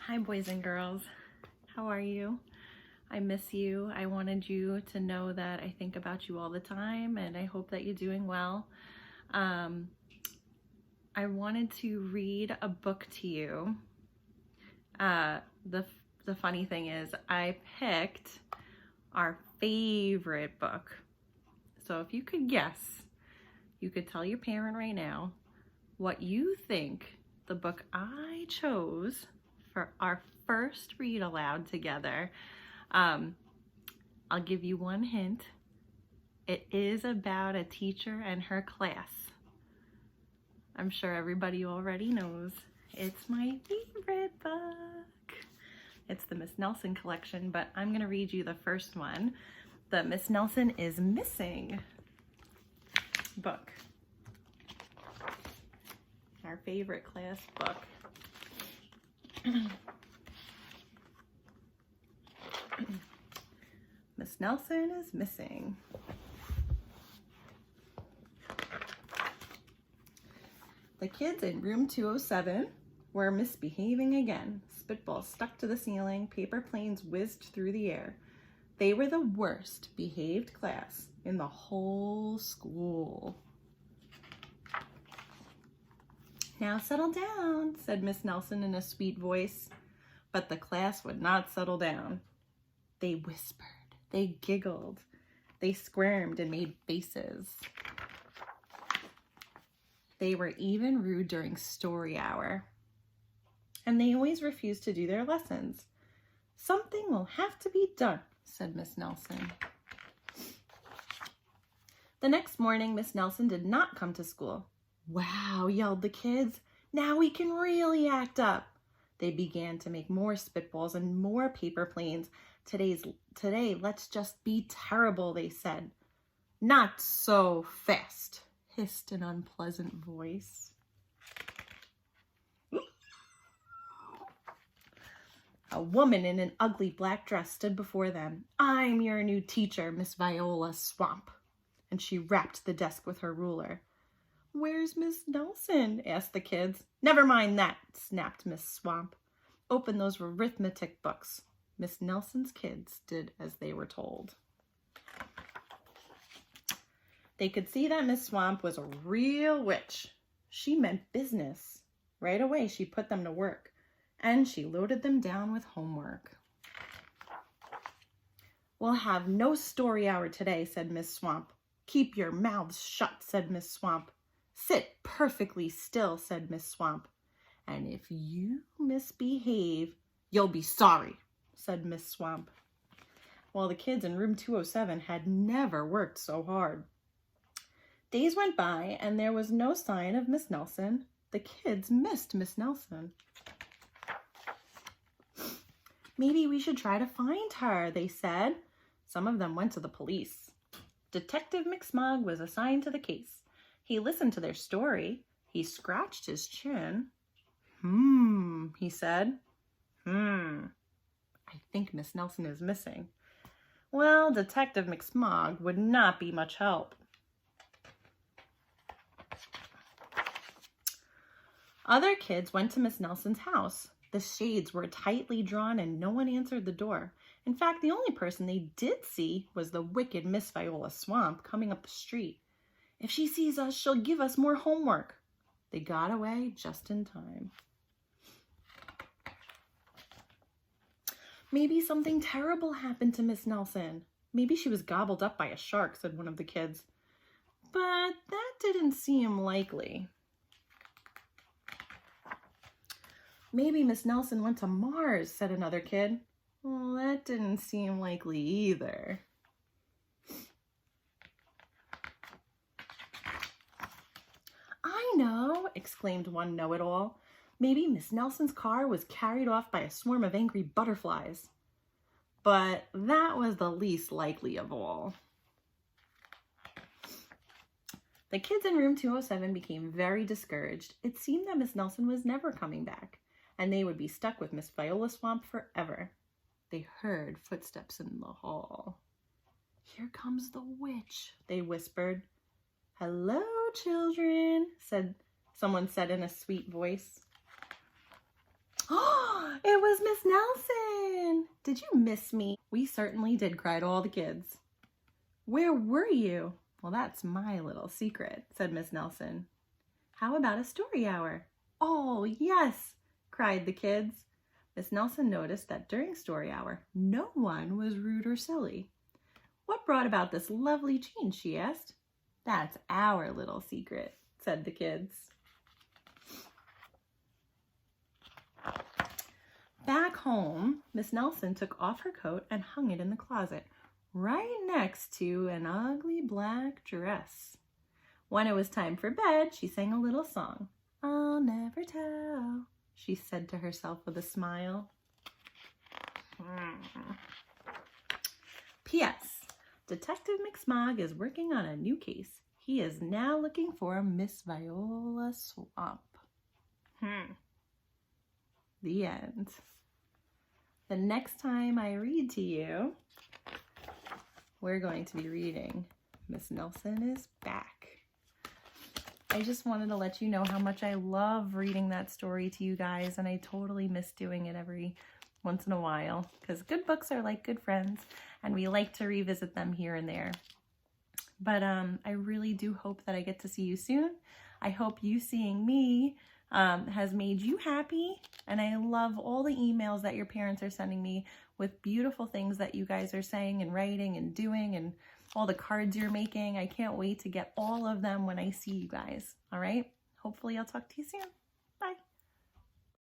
Hi, boys and girls. How are you? I miss you. I wanted you to know that I think about you all the time, and I hope that you're doing well. I wanted to read a book to you. The funny thing is, I picked our favorite book. So if you could guess, you could tell your parent right now what you think the book I chose for our first read aloud together. I'll give you one hint. It is about a teacher and her class. I'm sure everybody already knows. It's my favorite book. It's the Miss Nelson collection, but I'm gonna read you the first one. The Miss Nelson is Missing book. Our favorite class book. Miss Nelson is missing. The kids in room 207 were misbehaving again. Spitballs stuck to the ceiling, paper planes whizzed through the air. They were the worst behaved class in the whole school. Now settle down, said Miss Nelson in a sweet voice. But the class would not settle down. They whispered, they giggled, they squirmed and made faces. They were even rude during story hour. And they always refused to do their lessons. Something will have to be done, said Miss Nelson. The next morning, Miss Nelson did not come to school. Wow, yelled the kids. Now we can really act up. They began to make more spitballs and more paper planes. Today, let's just be terrible, they said. Not so fast, hissed an unpleasant voice. A woman in an ugly black dress stood before them. I'm your new teacher, Miss Viola Swamp. And she rapped the desk with her ruler. Where's Miss Nelson? Asked the kids. Never mind that, snapped Miss Swamp. Open those arithmetic books. Miss Nelson's kids did as they were told. They could see that Miss Swamp was a real witch. She meant business. Right away, she put them to work, and she loaded them down with homework. We'll have no story hour today, said Miss Swamp. Keep your mouths shut, said Miss Swamp. Sit perfectly still, said Miss Swamp. And if you misbehave, you'll be sorry, said Miss Swamp. Well, the kids in room 207 had never worked so hard. Days went by, and there was no sign of Miss Nelson. The kids missed Miss Nelson. Maybe we should try to find her, they said. Some of them went to the police. Detective McSmog was assigned to the case. He listened to their story. He scratched his chin. He said. I think Miss Nelson is missing. Well, Detective McSmog would not be much help. Other kids went to Miss Nelson's house. The shades were tightly drawn and no one answered the door. In fact, the only person they did see was the wicked Miss Viola Swamp coming up the street. If she sees us, she'll give us more homework. They got away just in time. Maybe something terrible happened to Miss Nelson. Maybe she was gobbled up by a shark, said one of the kids. But that didn't seem likely. Maybe Miss Nelson went to Mars, said another kid. Well, that didn't seem likely either. I know, exclaimed one know-it-all. Maybe Miss Nelson's car was carried off by a swarm of angry butterflies. But that was the least likely of all. The kids in room 207 became very discouraged. It seemed that Miss Nelson was never coming back, and they would be stuck with Miss Viola Swamp forever. They heard footsteps in the hall. Here comes the witch, they whispered. Hello, children, someone said in a sweet voice. Oh, it was Nelson, did you miss me? We certainly did, cried all the kids. Where were you? Well, that's my little secret, said Miss Nelson. How about a story hour? Oh, yes, cried the kids. Miss Nelson noticed that during story hour, no one was rude or silly. What brought about this lovely change, she asked. That's our little secret, said the kids. Back home, Miss Nelson took off her coat and hung it in the closet, right next to an ugly black dress. When it was time for bed, she sang a little song. I'll never tell, she said to herself with a smile. P.S. Detective McSmog is working on a new case. He is now looking for Miss Viola Swamp. The end. The next time I read to you, we're going to be reading Miss Nelson is Back. I just wanted to let you know how much I love reading that story to you guys, and I totally miss doing it every once in a while because good books are like good friends and we like to revisit them here and there. But I really do hope that I get to see you soon. I hope you seeing me has made you happy, and I love all the emails that your parents are sending me with beautiful things that you guys are saying and writing and doing, and all the cards you're making. I can't wait to get all of them when I see you guys. All right? Hopefully I'll talk to you soon.